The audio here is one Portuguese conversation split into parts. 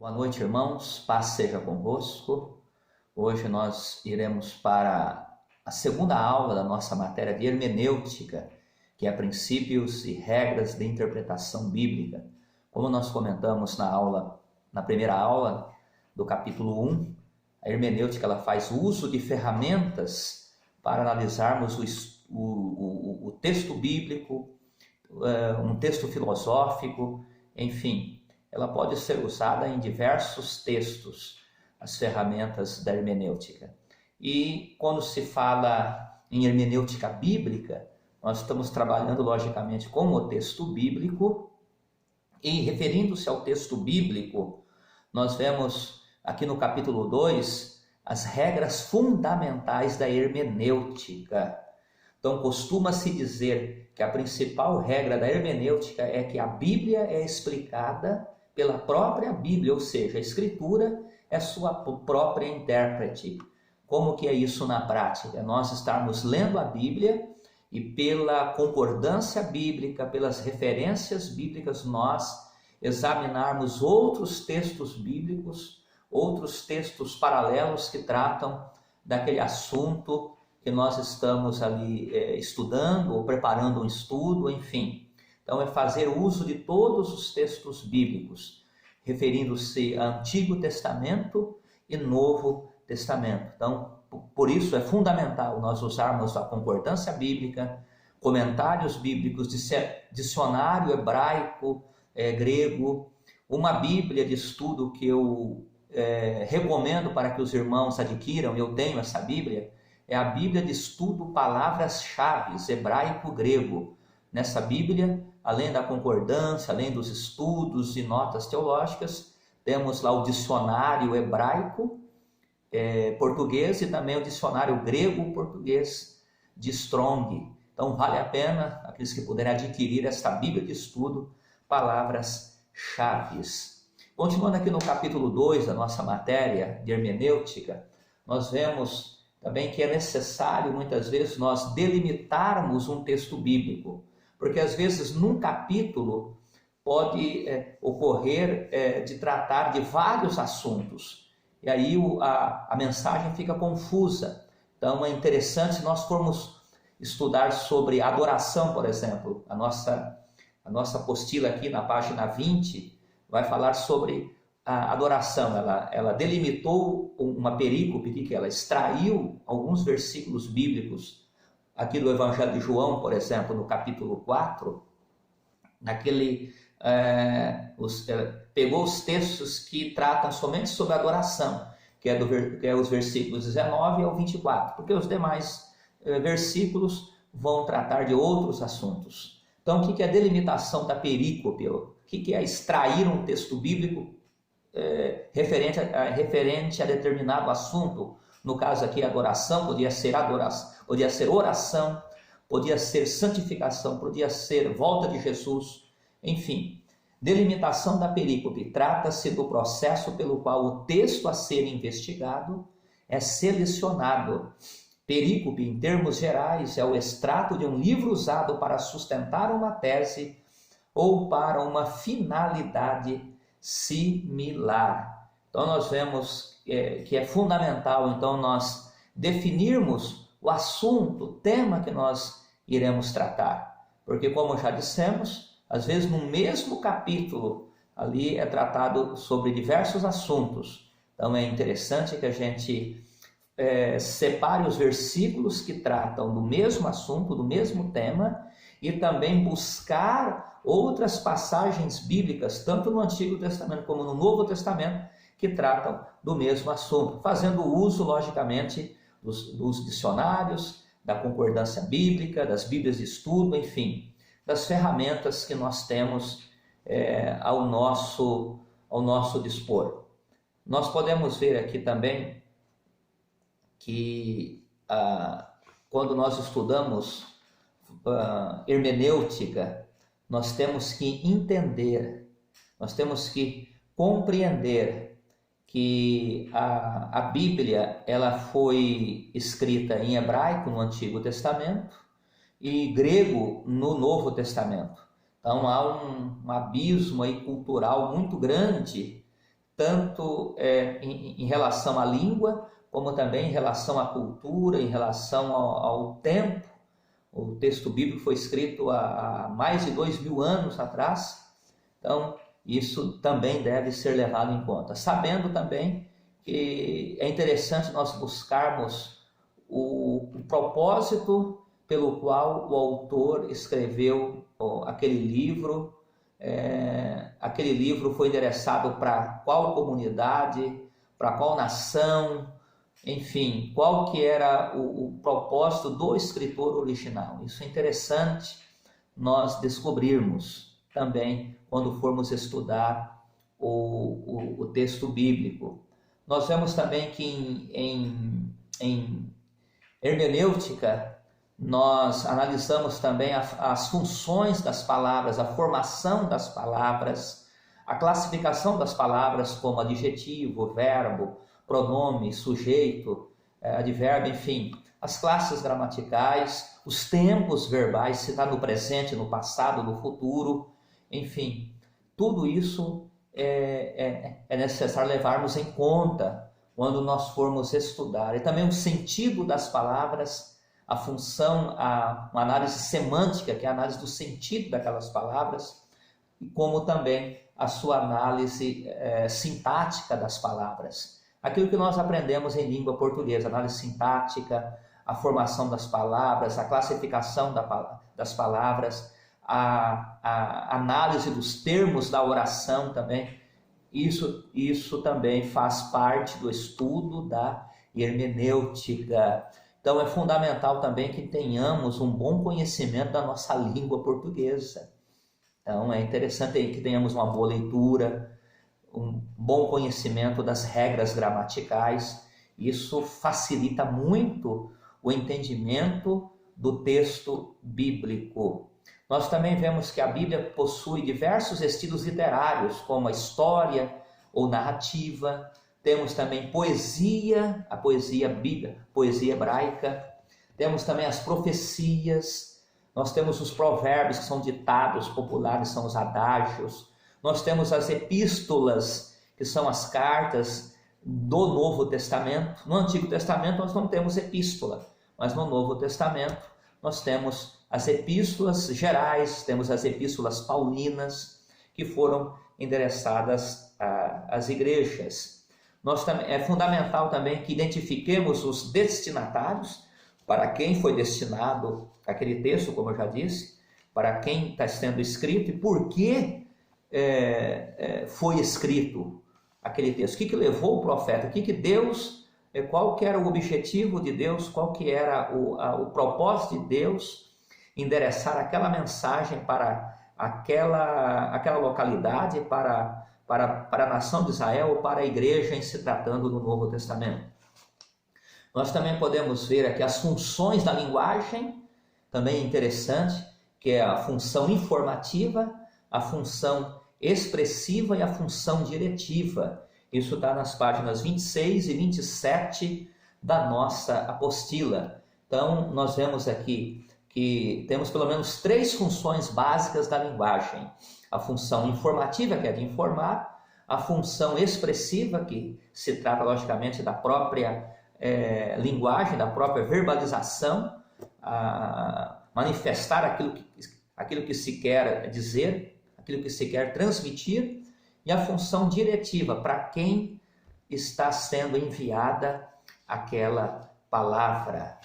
Boa noite, irmãos. Paz seja convosco. Hoje nós iremos para a segunda aula da nossa matéria de hermenêutica, que é princípios e regras de interpretação bíblica. Como nós comentamos na primeira aula do capítulo 1, a hermenêutica ela faz uso de ferramentas para analisarmos o texto bíblico, um texto filosófico, enfim. Ela pode ser usada em diversos textos, as ferramentas da hermenêutica. E quando se fala em hermenêutica bíblica, nós estamos trabalhando logicamente com o texto bíblico, e referindo-se ao texto bíblico, nós vemos aqui no capítulo 2 as regras fundamentais da hermenêutica. Então, costuma-se dizer que a principal regra da hermenêutica é que a Bíblia é explicada pela própria Bíblia, ou seja, a Escritura é sua própria intérprete. Como que é isso na prática? É nós estarmos lendo a Bíblia e pela concordância bíblica, pelas referências bíblicas, nós examinarmos outros textos bíblicos, outros textos paralelos que tratam daquele assunto que nós estamos ali estudando ou preparando um estudo, enfim. Então, é fazer uso de todos os textos bíblicos, referindo-se a Antigo Testamento e Novo Testamento. Então, por isso é fundamental nós usarmos a concordância bíblica, comentários bíblicos, dicionário hebraico, grego, uma Bíblia de estudo que eu recomendo para que os irmãos adquiram. Eu tenho essa Bíblia, é a Bíblia de estudo palavras-chave, hebraico-grego. Nessa Bíblia, além da concordância, além dos estudos e notas teológicas, temos lá o dicionário hebraico, português, e também o dicionário grego-português de Strong. Então vale a pena aqueles que puderem adquirir esta Bíblia de estudo, palavras-chave. Continuando aqui no capítulo 2 da nossa matéria de hermenêutica, nós vemos também que é necessário muitas vezes nós delimitarmos um texto bíblico, porque às vezes num capítulo pode ocorrer de tratar de vários assuntos, e aí a mensagem fica confusa. Então é interessante se nós formos estudar sobre adoração, por exemplo. A nossa apostila aqui na página 20 vai falar sobre a adoração. Ela delimitou uma perícope que ela extraiu alguns versículos bíblicos aqui do Evangelho de João, por exemplo, no capítulo 4, pegou os textos que tratam somente sobre adoração, que é os versículos 19 ao 24, porque os demais versículos vão tratar de outros assuntos. Então, o que é a delimitação da perícope? O que é extrair um texto bíblico referente a determinado assunto? No caso aqui, adoração, podia ser oração, podia ser santificação, podia ser volta de Jesus, enfim. Delimitação da perícope trata-se do processo pelo qual o texto a ser investigado é selecionado. Perícope, em termos gerais, é o extrato de um livro usado para sustentar uma tese ou para uma finalidade similar. Então nós vemos que é fundamental então nós definirmos o assunto, o tema que nós iremos tratar, porque como já dissemos, às vezes no mesmo capítulo ali é tratado sobre diversos assuntos. Então é interessante que a gente separe os versículos que tratam do mesmo assunto, do mesmo tema, e também buscar outras passagens bíblicas, tanto no Antigo Testamento como no Novo Testamento, que tratam do mesmo assunto, fazendo uso, logicamente, dos dicionários, da concordância bíblica, das Bíblias de estudo, enfim, das ferramentas que nós temos ao nosso dispor. Nós podemos ver aqui também que quando nós estudamos hermenêutica, nós temos que entender, nós temos que compreender que a Bíblia ela foi escrita em hebraico no Antigo Testamento e grego no Novo Testamento. Então há um abismo aí cultural muito grande tanto em relação à língua, como também em relação à cultura, em relação ao tempo. O texto bíblico foi escrito há mais de 2000 anos atrás, então isso também deve ser levado em conta. Sabendo também que é interessante nós buscarmos o propósito pelo qual o autor escreveu aquele livro. Aquele livro foi endereçado para qual comunidade, para qual nação, enfim, qual que era o propósito do escritor original. Isso é interessante nós descobrirmos também quando formos estudar o texto bíblico. Nós vemos também que em hermenêutica nós analisamos também as funções das palavras, a formação das palavras, a classificação das palavras como adjetivo, verbo, pronome, sujeito, advérbio, enfim, as classes gramaticais, os tempos verbais, se está no presente, no passado, no futuro, enfim, tudo isso é necessário levarmos em conta quando nós formos estudar. E também o sentido das palavras, a função, uma análise semântica, que é a análise do sentido daquelas palavras, como também a sua análise sintática das palavras. Aquilo que nós aprendemos em língua portuguesa, análise sintática, a formação das palavras, a classificação das palavras, a análise dos termos da oração também, isso também faz parte do estudo da hermenêutica. Então é fundamental também que tenhamos um bom conhecimento da nossa língua portuguesa. Então é interessante que tenhamos uma boa leitura, um bom conhecimento das regras gramaticais. Isso facilita muito o entendimento do texto bíblico. Nós também vemos que a Bíblia possui diversos estilos literários, como a história ou narrativa. Temos também poesia, a poesia bíblica, poesia hebraica. Temos também as profecias. Nós temos os provérbios, que são ditados populares, são os adágios. Nós temos as epístolas, que são as cartas do Novo Testamento. No Antigo Testamento nós não temos epístola, mas no Novo Testamento nós temos as epístolas gerais, temos as epístolas paulinas, que foram endereçadas às igrejas. É fundamental também que identifiquemos os destinatários, para quem foi destinado aquele texto, como eu já disse, para quem está sendo escrito e por que foi escrito aquele texto. O que levou o profeta? O que Deus, qual que era o objetivo de Deus, qual que era o propósito de Deus endereçar aquela mensagem para aquela localidade, para a nação de Israel, para a igreja em se tratando do Novo Testamento. Nós também podemos ver aqui as funções da linguagem, também é interessante, que é a função informativa, a função expressiva e a função diretiva. Isso está nas páginas 26 e 27 da nossa apostila. Então, nós vemos aqui que temos pelo menos 3 funções básicas da linguagem. A função informativa, que é de informar, a função expressiva, que se trata, logicamente, da própria linguagem, da própria verbalização, manifestar aquilo que se quer dizer, aquilo que se quer transmitir, e a função diretiva, para quem está sendo enviada aquela palavra.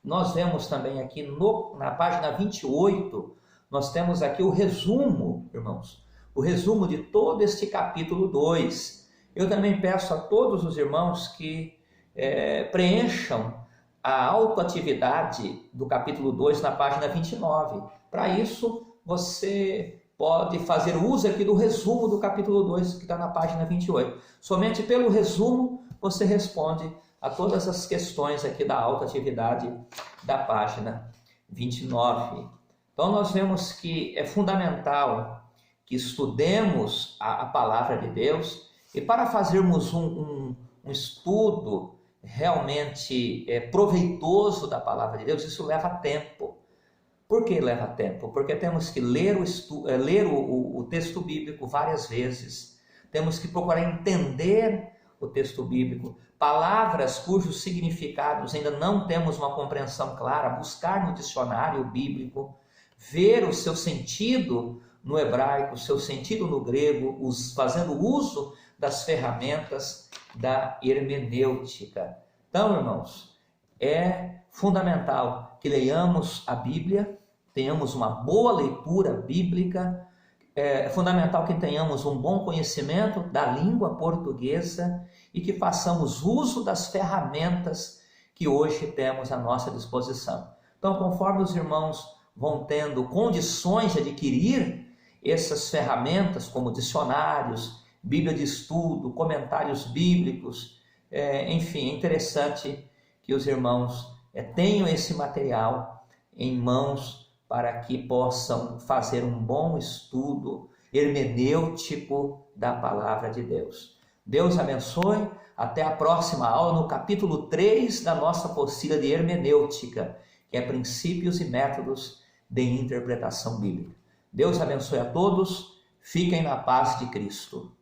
Nós vemos também aqui na página 28, nós temos aqui o resumo, irmãos, o resumo de todo este capítulo 2. Eu também peço a todos os irmãos que preencham a autoatividade do capítulo 2 na página 29. Para isso, você pode fazer uso aqui do resumo do capítulo 2, que está na página 28. Somente pelo resumo você responde a todas as questões aqui da autoatividade da página 29. Então nós vemos que é fundamental que estudemos a palavra de Deus, e para fazermos um estudo realmente proveitoso da palavra de Deus, isso leva tempo. Por que leva tempo? Porque temos que ler o texto bíblico várias vezes. temos que procurar entender o texto bíblico. Palavras cujos significados ainda não temos uma compreensão clara, buscar no dicionário bíblico, ver o seu sentido no hebraico, o seu sentido no grego, fazendo uso das ferramentas da hermenêutica. Então, irmãos, é fundamental que leiamos a Bíblia, tenhamos uma boa leitura bíblica, é fundamental que tenhamos um bom conhecimento da língua portuguesa e que façamos uso das ferramentas que hoje temos à nossa disposição. Então, conforme os irmãos vão tendo condições de adquirir essas ferramentas, como dicionários, Bíblia de estudo, comentários bíblicos, enfim, é interessante que os irmãos tenham esse material em mãos para que possam fazer um bom estudo hermenêutico da palavra de Deus. Deus abençoe. Até a próxima aula no capítulo 3 da nossa apostila de hermenêutica, que é princípios e métodos de interpretação bíblica. Deus abençoe a todos. Fiquem na paz de Cristo.